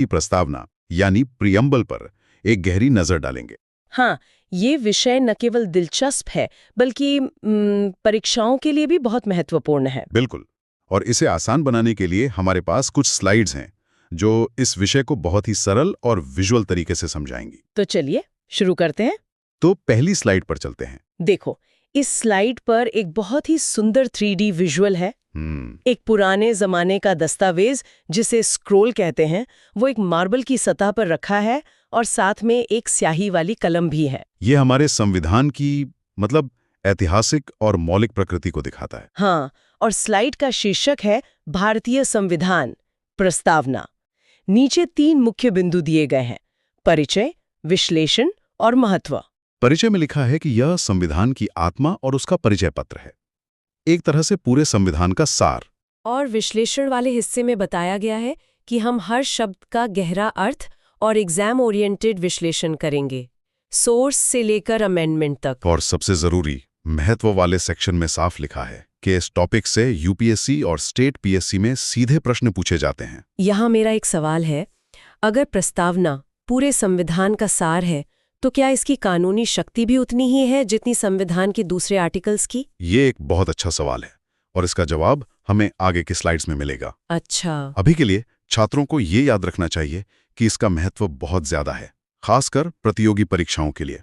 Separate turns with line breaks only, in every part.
की प्रस्तावना यानी प्रियम्बल पर एक गहरी नजर डालेंगे।
हाँ, ये विषय न केवल दिलचस्प है बल्कि परीक्षाओं के लिए भी बहुत महत्वपूर्ण है।
बिल्कुल। और इसे आसान बनाने के लिए हमारे पास कुछ स्लाइड्स हैं जो इस विषय को बहुत ही सरल और विजुअल तरीके से समझाएंगी।
तो चलिए शुरू करते हैं।
तो पहली स्लाइड पर चलते हैं।
देखो, इस स्लाइड पर एक बहुत ही सुंदर 3D विजुअल है। एक पुराने जमाने का दस्तावेज जिसे स्क्रोल कहते हैं, वो एक मार्बल की सतह पर रखा है और साथ में एक स्याही वाली कलम भी है।
ये हमारे संविधान की मतलब ऐतिहासिक और मौलिक प्रकृति को दिखाता है।
हाँ, और स्लाइड का शीर्षक है भारतीय संविधान प्रस्तावना। नीचे 3 मुख्य बिंदु दिए गए हैं: परिचय, विश्लेषण और महत्व।
परिचय में लिखा है कि यह संविधान की आत्मा और उसका परिचय पत्र है, एक तरह से पूरे संविधान का सार।
और विश्लेषण वाले हिस्से में बताया गया है कि हम हर शब्द का गहरा अर्थ और एग्जाम ओरिएंटेड विश्लेषण करेंगे, सोर्स से लेकर अमेंडमेंट तक।
और सबसे जरूरी, महत्व वाले सेक्शन में साफ लिखा है कि इस टॉपिक से यूपीएससी और स्टेट पीएससी में सीधे प्रश्न पूछे जाते हैं।
यहाँ मेरा एक सवाल है, अगर प्रस्तावना पूरे संविधान का सार है तो क्या इसकी कानूनी शक्ति भी उतनी ही है जितनी संविधान के दूसरे आर्टिकल्स की?
ये एक बहुत अच्छा सवाल है और इसका जवाब हमें आगे की स्लाइड्स में मिलेगा।
अच्छा।
अभी के लिए छात्रों को ये याद रखना चाहिए कि इसका महत्व बहुत ज्यादा है, खासकर प्रतियोगी परीक्षाओं के लिए।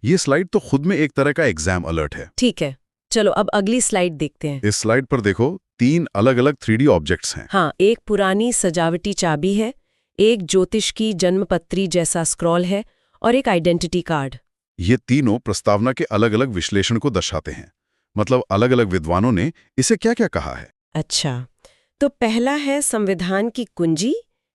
ये स्लाइड तो खुद में एक तरह का एग्जाम अलर्ट है।
ठीक है, चलो अब अगली स्लाइड देखते हैं।
इस स्लाइड पर देखो, 3 अलग-अलग 3D ऑब्जेक्ट्स हैं।
हाँ, एक पुरानी सजावटी चाबी है, एक ज्योतिष की जन्मपत्री जैसा स्क्रॉल है और एक आइडेंटिटी कार्ड।
ये तीनों प्रस्तावना के अलग-अलग विश्लेषण को दर्शाते हैं। मतलब अलग-अलग विद्वानों ने इसे क्या-क्या कहा है।
अच्छा, तो पहला है संविधान की कुंजी,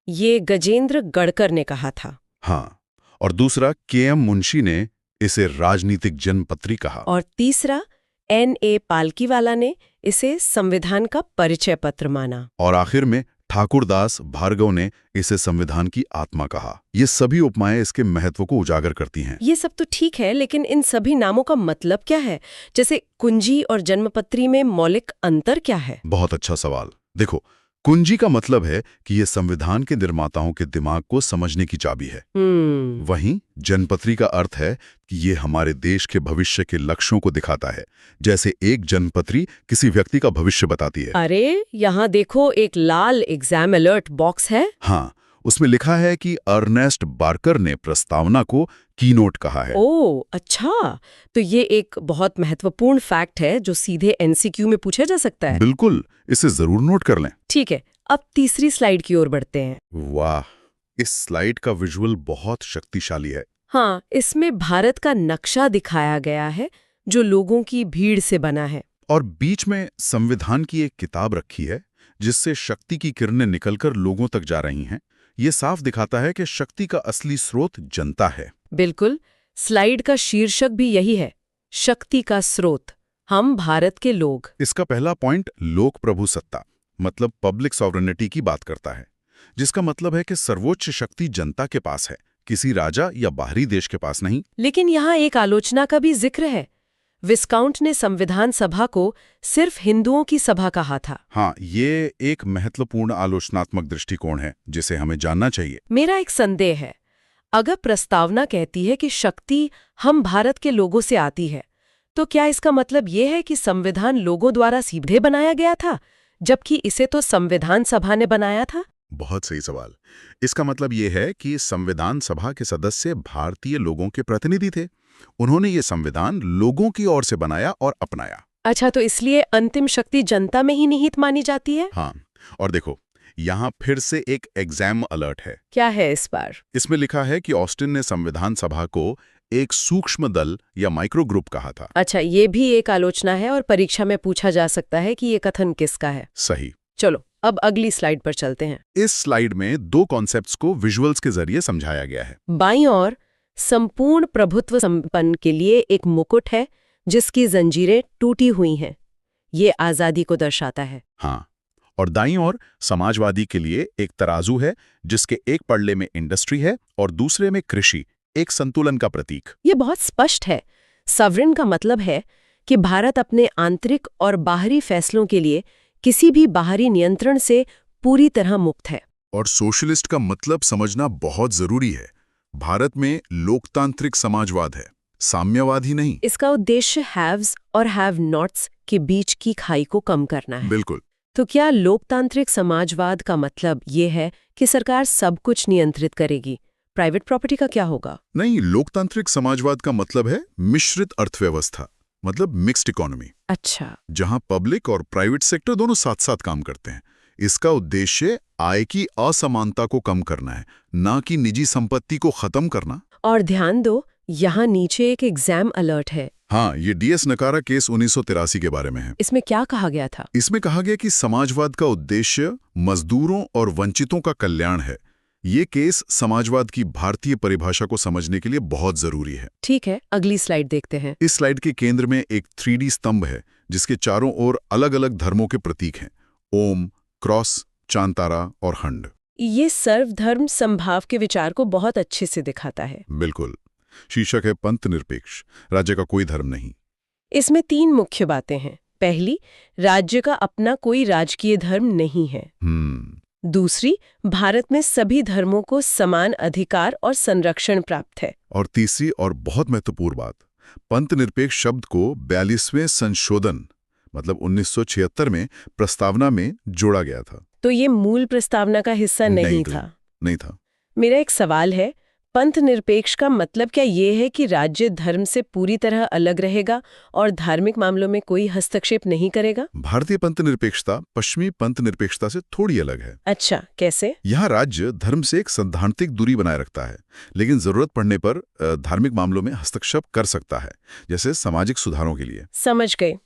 ये गजेंद्र गढ़कर ने कहा था।
हाँ, और दूसरा के.एम. मुंशी ने इसे राजनीतिक जन्मपत्री कहा।
और तीसरा N.A. पालकीवाला ने इसे संविधान का परिचय पत्र माना।
और आखिर में ठाकुरदास भार्गव ने इसे संविधान की आत्मा कहा। ये सभी उपमाएं इसके महत्व को उजागर करती हैं।
ये सब तो ठीक है, लेकिन इन सभी नामों का मतलब क्या है? जैसे कुंजी और जन्मपत्री में मौलिक अंतर क्या है?
बहुत अच्छा सवाल। देखो, कुंजी का मतलब है कि ये संविधान के निर्माताओं के दिमाग को समझने की चाबी है। वहीं जन्मपत्री का अर्थ है कि ये हमारे देश के भविष्य के लक्ष्यों को दिखाता है, जैसे एक जन्मपत्री किसी व्यक्ति का भविष्य बताती है।
अरे, यहाँ देखो, एक लाल एग्जाम अलर्ट बॉक्स है।
हाँ, उसमें लिखा है कि अर्नेस्ट बार्कर ने प्रस्तावना को कीनोट कहा है।
ओह, अच्छा, तो ये एक बहुत महत्वपूर्ण फैक्ट है जो सीधे एमसीक्यू में पूछा जा सकता है।
बिल्कुल, इसे जरूर नोट कर लें।
ठीक है, अब तीसरी स्लाइड की ओर बढ़ते हैं।
वाह, इस स्लाइड का विजुअल बहुत शक्तिशाली है।
हाँ, इसमें भारत का नक्शा दिखाया गया है जो लोगों की भीड़ से बना है।
और बीच में संविधान की एक किताब रखी है जिससे शक्ति की किरणें निकलकर लोगों तक जा रही हैं। ये साफ दिखाता है कि शक्ति का असली स्रोत जनता है।
बिल्कुल, स्लाइड का शीर्षक भी यही है, शक्ति का स्रोत, हम भारत के लोग।
इसका पहला पॉइंट लोक प्रभु सत्ता मतलब पब्लिक सॉवरेनिटी की बात करता है, जिसका मतलब है कि सर्वोच्च शक्ति जनता के पास है, किसी राजा या बाहरी देश के पास नहीं।
लेकिन यहाँ एक आलोचना का भी जिक्र है। विस्काउंट ने संविधान सभा को सिर्फ हिंदुओं की सभा कहा था।
हाँ, ये एक महत्वपूर्ण आलोचनात्मक दृष्टिकोण है जिसे हमें जानना चाहिए।
मेरा एक संदेह है, अगर प्रस्तावना कहती है कि शक्ति हम भारत के लोगों से आती है, तो क्या इसका मतलब ये है कि संविधान लोगों द्वारा सीधे बनाया गया था, जबकि इसे तो संविधान सभा ने बनाया था?
बहुत सही सवाल। इसका मतलब ये है कि संविधान सभा के सदस्य भारतीय लोगों के प्रतिनिधि थे। उन्होंने ये संविधान लोगों की ओर से बनाया और अपनाया।
अच्छा, तो इसलिए अंतिम शक्ति जनता में ही निहित मानी जाती है?
हाँ, और देखो, यहाँ फिर से एक एग्जाम अलर्ट है।
क्या है इस बार?
इसमें लिखा है कि ऑस्टिन ने संविधान सभा को एक सूक्ष्म दल या माइक्रो ग्रुप कहा था।
अच्छा, ये भी एक आलोचना है और परीक्षा में पूछा जा सकता है कि ये कथन किसका है।
सही।
चलो, अब अगली स्लाइड पर चलते हैं।
इस स्लाइड में 2 कॉन्सेप्ट्स को विजुअल्स के जरिए समझाया गया है।
बाईं ओर संपूर्ण प्रभुत्व संपन्न के लिए एक मुकुट है जिसकी जंजीरें टूटी हुई हैं। ये आजादी को दर्शाता है।
हाँ, और दाईं ओर समाजवादी के लिए एक तराजू है जिसके एक पड़ले में इंडस्ट्री है और दूसरे में कृषि, एक संतुलन का प्रतीक।
ये बहुत स्पष्ट है। सॉवरेन का मतलब है कि भारत अपने आंतरिक और बाहरी फैसलों के लिए किसी भी बाहरी नियंत्रण से पूरी तरह मुक्त है।
और सोशलिस्ट का मतलब समझना बहुत जरूरी है। भारत में लोकतांत्रिक समाजवाद है, साम्यवाद ही नहीं।
इसका उद्देश्य हैव्स और हैव नॉट्स के बीच की खाई को कम करना है।
बिल्कुल।
तो क्या लोकतांत्रिक समाजवाद का मतलब ये है कि सरकार सब कुछ नियंत्रित करेगी? प्राइवेट प्रॉपर्टी का क्या होगा?
नहीं, लोकतांत्रिक समाजवाद का मतलब है मिश्रित अर्थव्यवस्था, मतलब मिक्स्ड इकोनॉमी,
अच्छा।
जहां पब्लिक और प्राइवेट सेक्टर दोनों साथ साथ काम करते हैं। इसका उद्देश्य आय की असमानता को कम करना है, ना कि निजी संपत्ति को खत्म करना।
और ध्यान दो, यहाँ नीचे एक एग्जाम अलर्ट है।
हाँ, ये DS नकारा केस 1983 के बारे में है।
इसमें क्या कहा गया था?
इसमें कहा गया कि समाजवाद का उद्देश्य मजदूरों और वंचितों का कल्याण है। ये केस समाजवाद की भारतीय परिभाषा को समझने के लिए बहुत जरूरी है।
ठीक है, अगली स्लाइड देखते हैं।
इस स्लाइड के केंद्र में एक 3D स्तंभ है, जिसके चारों ओर अलग अलग धर्मों के प्रतीक हैं: ओम, क्रॉस, चांतारा और हंड।
ये सर्वधर्म समभाव के विचार को बहुत अच्छे से दिखाता है।
बिल्कुल। शीर्षक है पंथ निरपेक्ष, राज्य का कोई धर्म नहीं।
इसमें 3 मुख्य बातें हैं। पहली, राज्य का अपना कोई राजकीय धर्म नहीं है। दूसरी, भारत में सभी धर्मों को समान अधिकार और संरक्षण प्राप्त है।
और तीसरी और बहुत महत्वपूर्ण बात, पंथ निरपेक्ष शब्द को 42वें संशोधन मतलब 1976 में प्रस्तावना में जोड़ा गया था।
तो ये मूल प्रस्तावना का हिस्सा नहीं था।
नहीं था।
मेरा एक सवाल है, पंथ निरपेक्ष का मतलब क्या ये है कि राज्य धर्म से पूरी तरह अलग रहेगा और धार्मिक मामलों में कोई हस्तक्षेप नहीं करेगा?
भारतीय पंथ निरपेक्षता पश्चिमी पंथ निरपेक्षता से थोड़ी अलग है।
अच्छा, कैसे?
यहाँ राज्य धर्म से एक सैद्धांतिक दूरी बनाए रखता है, लेकिन जरूरत पड़ने पर धार्मिक मामलों में हस्तक्षेप कर सकता है, जैसे सामाजिक सुधारों के लिए।
समझ गए।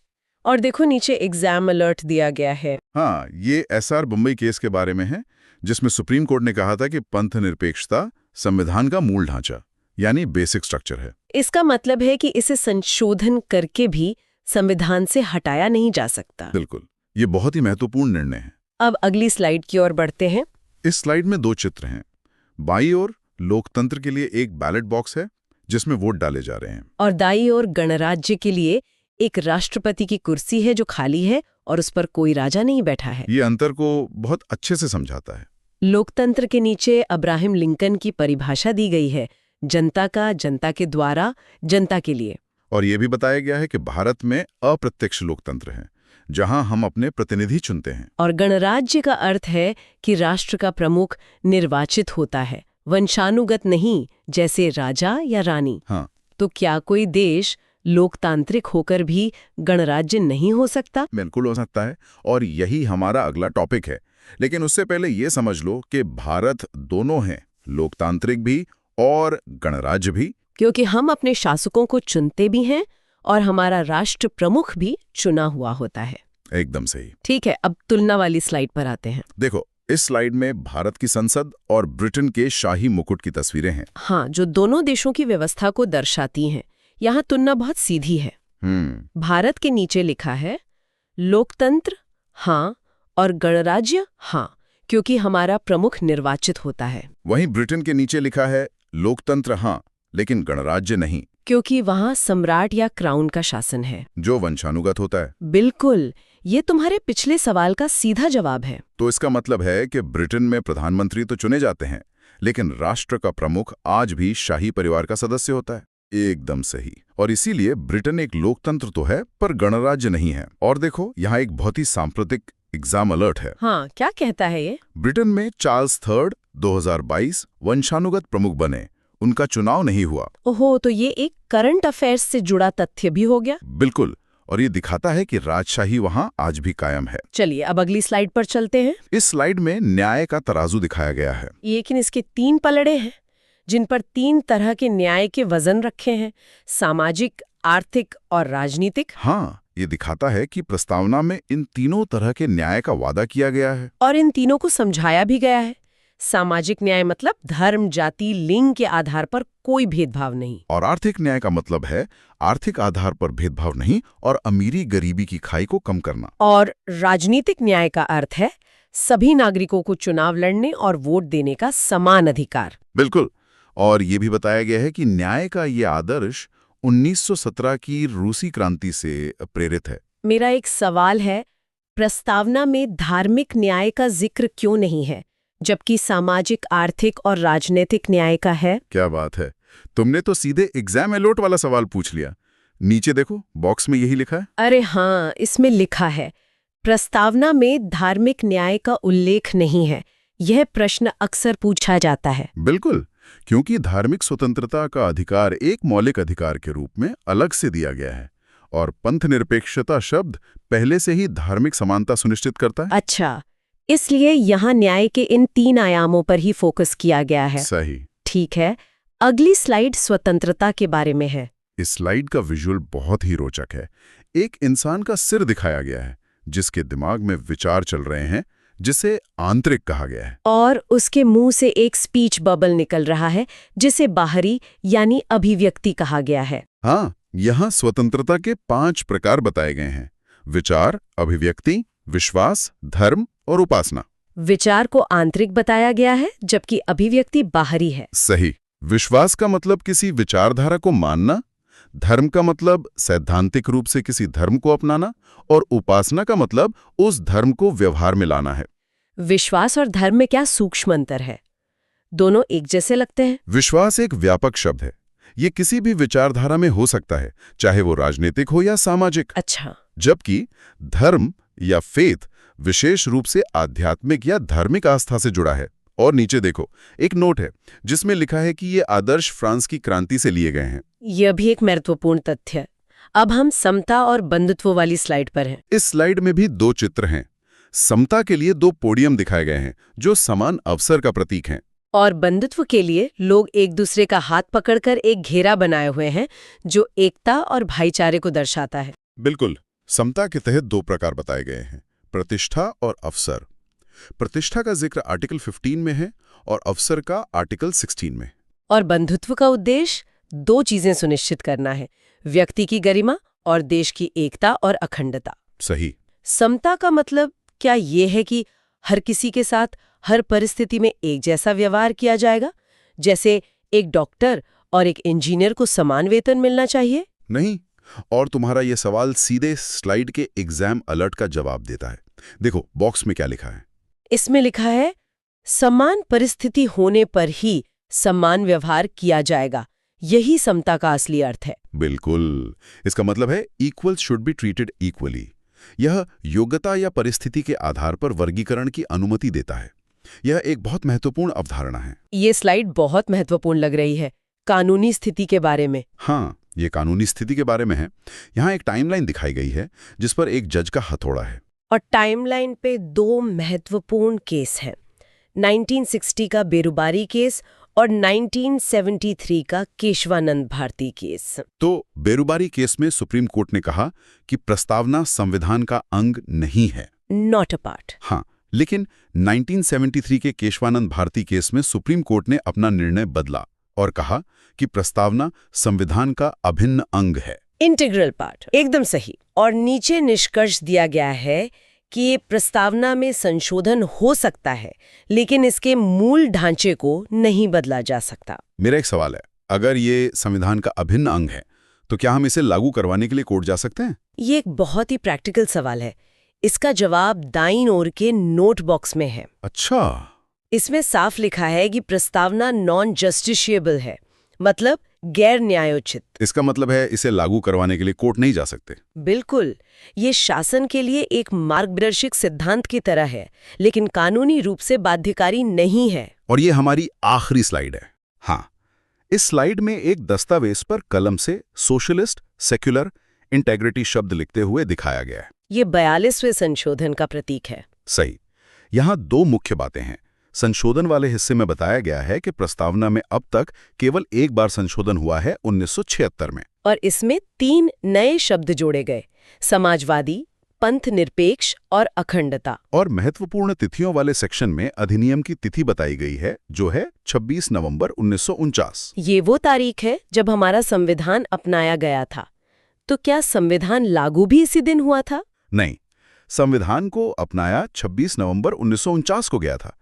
और देखो, नीचे एग्जाम अलर्ट दिया गया है।
हाँ, ये SR बम्बई केस के बारे में है, जिसमें सुप्रीम कोर्ट ने कहा था कि पंथ निरपेक्षता संविधान का मूल ढांचा यानी बेसिक स्ट्रक्चर है।
इसका मतलब है कि इसे संशोधन करके भी संविधान से हटाया नहीं जा सकता।
बिल्कुल, ये बहुत ही महत्वपूर्ण निर्णय है।
अब अगली स्लाइड की ओर बढ़ते हैं।
इस स्लाइड में 2 चित्र हैं। बाईं ओर लोकतंत्र के लिए एक बैलेट बॉक्स है जिसमें वोट डाले जा रहे हैं,
और दाईं ओर गणराज्य के लिए एक राष्ट्रपति की कुर्सी है जो खाली है और उस पर कोई राजा नहीं बैठा है।
ये अंतर को बहुत अच्छे से समझाता है।
लोकतंत्र के नीचे अब्राहम लिंकन की परिभाषा दी गई है, जनता का, जनता के द्वारा, जनता के लिए।
और ये भी बताया गया है कि भारत में अप्रत्यक्ष लोकतंत्र है, जहां हम अपने प्रतिनिधि चुनते हैं।
और गणराज्य का अर्थ है कि राष्ट्र का प्रमुख निर्वाचित होता है, वंशानुगत नहीं, जैसे राजा या रानी।
हाँ।
तो क्या कोई देश लोकतांत्रिक होकर भी गणराज्य नहीं हो सकता?
बिल्कुल हो सकता है, और यही हमारा अगला टॉपिक है। लेकिन उससे पहले ये समझ लो कि भारत दोनों है, लोकतांत्रिक भी और गणराज्य भी।
क्योंकि हम अपने शासकों को चुनते भी हैं और हमारा राष्ट्र प्रमुख भी चुना हुआ होता है।
एकदम सही।
ठीक है, अब तुलना वाली स्लाइड पर आते हैं।
देखो, इस स्लाइड में भारत की संसद और ब्रिटेन के शाही मुकुट की तस्वीरें हैं।
हाँ, जो दोनों देशों की व्यवस्था को दर्शाती हैं। यहाँ तुलना बहुत सीधी है। भारत के नीचे लिखा है लोकतंत्र हाँ और गणराज्य हाँ, क्योंकि हमारा प्रमुख निर्वाचित होता है।
वहीं ब्रिटेन के नीचे लिखा है लोकतंत्र हाँ, लेकिन गणराज्य नहीं,
क्योंकि वहाँ सम्राट या क्राउन का शासन है,
जो वंशानुगत होता है।
बिल्कुल, ये तुम्हारे पिछले सवाल का सीधा जवाब है।
तो इसका मतलब है कि ब्रिटेन में प्रधानमंत्री तो चुने जाते हैं, लेकिन राष्ट्र का प्रमुख आज भी शाही परिवार का सदस्य होता है। एकदम सही। और इसीलिए ब्रिटेन एक लोकतंत्र तो है पर गणराज्य नहीं है। और देखो, यहाँ एक बहुत ही सांप्रतिक एग्जाम अलर्ट है।
हाँ, क्या कहता है ये?
ब्रिटेन में चार्ल्स III 2022 वंशानुगत प्रमुख बने, उनका चुनाव नहीं हुआ।
ओहो, तो ये एक करंट अफेयर्स से जुड़ा तथ्य भी हो गया।
बिल्कुल, और ये दिखाता है कि राजशाही वहां आज भी कायम है।
चलिए अब अगली स्लाइड पर चलते हैं।
इस स्लाइड में न्याय का तराजू दिखाया गया है।
लेकिन इसके 3 पलड़े हैं जिन पर 3 तरह के न्याय के वजन रखे हैं, सामाजिक, आर्थिक और राजनीतिक।
हाँ, ये दिखाता है कि प्रस्तावना में इन तीनों तरह के न्याय का वादा किया गया है
और इन तीनों को समझाया भी गया है। सामाजिक न्याय मतलब धर्म, जाति, लिंग के आधार पर कोई भेदभाव नहीं।
और आर्थिक न्याय का मतलब है आर्थिक आधार पर भेदभाव नहीं और अमीरी गरीबी की खाई को कम करना।
और राजनीतिक न्याय का अर्थ है सभी नागरिकों को चुनाव लड़ने और वोट देने का समान अधिकार।
बिल्कुल, और ये भी बताया गया है कि न्याय का ये आदर्श 1917 की रूसी क्रांति से प्रेरित है।
मेरा एक सवाल है, प्रस्तावना में धार्मिक न्याय का जिक्र क्यों नहीं है? जबकि सामाजिक, आर्थिक और राजनीतिक न्याय का है।
क्या बात है, तुमने तो सीधे एग्जाम अलर्ट वाला सवाल पूछ लिया। नीचे देखो, बॉक्स में यही लिखा है।
अरे हाँ, इसमें लिखा है, प्रस्तावना में धार्मिक न्याय का उल्लेख नहीं है। यह प्रश्न अक्सर पूछा जाता है।
बिल्कुल, क्योंकि धार्मिक स्वतंत्रता का अधिकार एक मौलिक अधिकार के रूप में अलग से दिया गया है और पंथ निरपेक्षता शब्द पहले से ही धार्मिक समानता सुनिश्चित करता है।
अच्छा, इसलिए यहाँ न्याय के इन 3 आयामों पर ही फोकस किया गया है।
सही।
ठीक है, अगली स्लाइड स्वतंत्रता के बारे में है।
इस स्लाइड का विजुअल बहुत ही रोचक है। एक इंसान का सिर दिखाया गया है जिसके दिमाग में विचार चल रहे हैं, जिसे आंतरिक कहा गया है।
और उसके मुंह से एक स्पीच बबल निकल रहा है जिसे बाहरी यानी अभिव्यक्ति कहा गया है।
हाँ, यहाँ स्वतंत्रता के 5 प्रकार बताए गए हैं: विचार, अभिव्यक्ति, विश्वास, धर्म और उपासना।
विचार को आंतरिक बताया गया है जबकि अभिव्यक्ति बाहरी है।
सही। विश्वास का मतलब किसी विचारधारा को मानना, धर्म का मतलब सैद्धांतिक रूप से किसी धर्म को अपनाना, और उपासना का मतलब उस धर्म को व्यवहार में लाना है।
विश्वास और धर्म में क्या सूक्ष्म अंतर है? दोनों एक जैसे लगते हैं।
विश्वास एक व्यापक शब्द है। ये किसी भी विचारधारा में हो सकता है, चाहे वो राजनीतिक हो या सामाजिक।
अच्छा।
जबकि धर्म या फेथ विशेष रूप से आध्यात्मिक या धार्मिक आस्था से जुड़ा है। और नीचे देखो, एक नोट है जिसमें लिखा है कि ये आदर्श फ्रांस की क्रांति से लिए गए हैं।
यह भी एक महत्वपूर्ण तथ्य है। अब हम समता और बंधुत्व वाली स्लाइड पर हैं।
इस स्लाइड में भी 2 चित्र हैं। समता के लिए 2 पोडियम दिखाए गए हैं जो समान अवसर का प्रतीक हैं।
और बंधुत्व के लिए लोग एक दूसरे का हाथ पकड़कर एक घेरा बनाए हुए हैं जो एकता और भाईचारे को दर्शाता है।
बिल्कुल। समता के तहत 2 प्रकार बताए गए हैं: प्रतिष्ठा और अवसर। प्रतिष्ठा का जिक्र आर्टिकल 15 में है और अवसर का आर्टिकल 16 में।
और बंधुत्व का उद्देश्य 2 चीजें सुनिश्चित करना है: व्यक्ति की गरिमा और देश की एकता और अखंडता।
सही।
समता का मतलब क्या ये है कि हर किसी के साथ हर परिस्थिति में एक जैसा व्यवहार किया जाएगा, जैसे एक डॉक्टर और एक इंजीनियर को समान वेतन मिलना चाहिए?
नहीं, और तुम्हारा ये सवाल सीधे स्लाइड के एग्जाम अलर्ट का जवाब देता है। देखो बॉक्स में क्या लिखा है।
इसमें लिखा है, समान परिस्थिति होने पर ही समान व्यवहार किया जाएगा। यही समता का असली अर्थ है।
बिल्कुल। इसका मतलब है equals should be treated equally. यह योग्यता या परिस्थिति के आधार पर वर्गीकरण की अनुमति देता है। यह एक बहुत महत्वपूर्ण अवधारणा है।
ये स्लाइड बहुत महत्वपूर्ण लग रही है। कानूनी स्थिति के बारे में।
हाँ, ये कानूनी स्थिति के बारे में है। यहाँ एक टाइमलाइन दिखाई गई है जिस पर एक जज का हथौड़ा है।
और टाइमलाइन पे 2 महत्वपूर्ण केस हैं, 1960 का बेरुबारी केस और 1973 का केशवानंद भारती केस।
तो बेरुबारी केस में सुप्रीम कोर्ट ने कहा कि प्रस्तावना संविधान का अंग नहीं है,
नॉट अ पार्ट।
हाँ, लेकिन 1973 के केशवानंद भारती केस में सुप्रीम कोर्ट ने अपना निर्णय बदला और कहा कि प्रस्तावना संविधान का अभिन्न अंग है,
इंटीग्रल पार्ट। एकदम सही। और नीचे निष्कर्ष दिया गया है कि ये प्रस्तावना में संशोधन हो सकता है, लेकिन इसके मूल ढांचे को नहीं बदला जा सकता।
मेरा एक सवाल है, अगर ये संविधान का अभिन्न अंग है तो क्या हम इसे लागू करवाने के लिए कोर्ट जा सकते हैं?
ये एक बहुत ही प्रैक्टिकल सवाल है। इसका जवाब दाईं ओर के नोट बॉक्स में है।
अच्छा।
इसमें साफ लिखा है कि प्रस्तावना नॉन जस्टिशिएबल है, मतलब गैर न्यायोचित।
इसका मतलब है इसे लागू करवाने के लिए कोर्ट नहीं जा सकते।
बिल्कुल। ये शासन के लिए एक मार्गदर्शक सिद्धांत की तरह है, लेकिन कानूनी रूप से बाध्यकारी नहीं है।
और ये हमारी आखिरी स्लाइड है। हाँ, इस स्लाइड में एक दस्तावेज पर कलम से सोशलिस्ट, सेक्युलर, इंटेग्रिटी शब्द लिखते हुए दिखाया गया है।
ये 42वें संशोधन का प्रतीक है।
सही। यहाँ 2 मुख्य बातें हैं। संशोधन वाले हिस्से में बताया गया है कि प्रस्तावना में अब तक केवल एक बार संशोधन हुआ है, 1976 में।
और इसमें 3 नए शब्द जोड़े गए: समाजवादी, पंथ निरपेक्ष और अखंडता।
और महत्वपूर्ण तिथियों वाले सेक्शन में अधिनियम की तिथि बताई गई है, जो है 26 नवंबर 1949।
ये वो तारीख है जब हमारा संविधान अपनाया गया था। तो क्या संविधान लागू भी इसी दिन हुआ था?
नहीं, संविधान को अपनाया 26 नवंबर 1949 को गया था,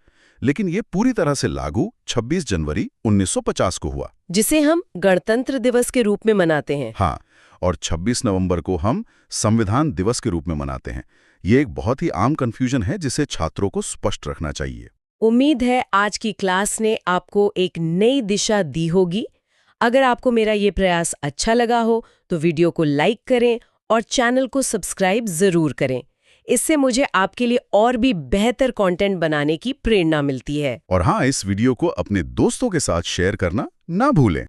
लेकिन ये पूरी तरह से लागू 26 जनवरी 1950 को हुआ,
जिसे हम गणतंत्र दिवस के रूप में मनाते हैं।
हाँ, और 26 नवंबर को हम संविधान दिवस के रूप में मनाते हैं। ये एक बहुत ही आम कंफ्यूजन है जिसे छात्रों को स्पष्ट रखना चाहिए।
उम्मीद है आज की क्लास ने आपको एक नई दिशा दी होगी। अगर आपको मेरा ये प्रयास अच्छा लगा हो तो वीडियो को लाइक करें और चैनल को सब्सक्राइब ज़रूर करें। इससे मुझे आपके लिए और भी बेहतर कंटेंट बनाने की प्रेरणा मिलती है।
और हाँ, इस वीडियो को अपने दोस्तों के साथ शेयर करना ना भूलें।